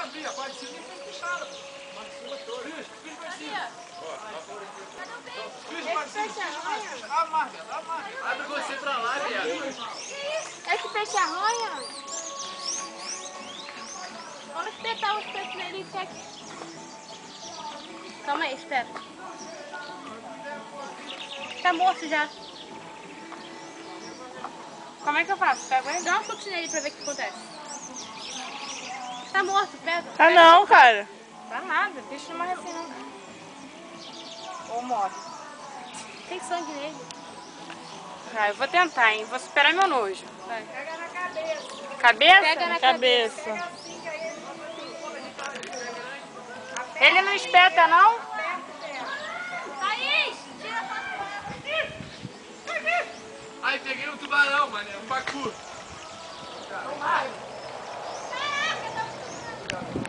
abrir, a parte de cima tem fechada. Fiz pra cima. Fiz pra cima. Amarra. Abre você pra lá, viado. Esse peixe arranha? Vamos espetar os peixes nele e fica aqui. Calma aí, espera. Tá morto já. Como é que eu faço? Pego ele? Dá um chute nele pra ver o que acontece. Tá morto, pega. Ah não, cara. Tá nada, bicho não morre assim não. Ou morre. Tem sangue nele. Ah, eu vou tentar, hein? Vou superar meu nojo. Vai. Pega na cabeça. Cabeça? Pega na cabeça. Pega assim, que aí ele bota assim. Ele não espeta, não? Thaís, tira a foto. Aí peguei um tubarão, mano. Um pacu. Caraca, tá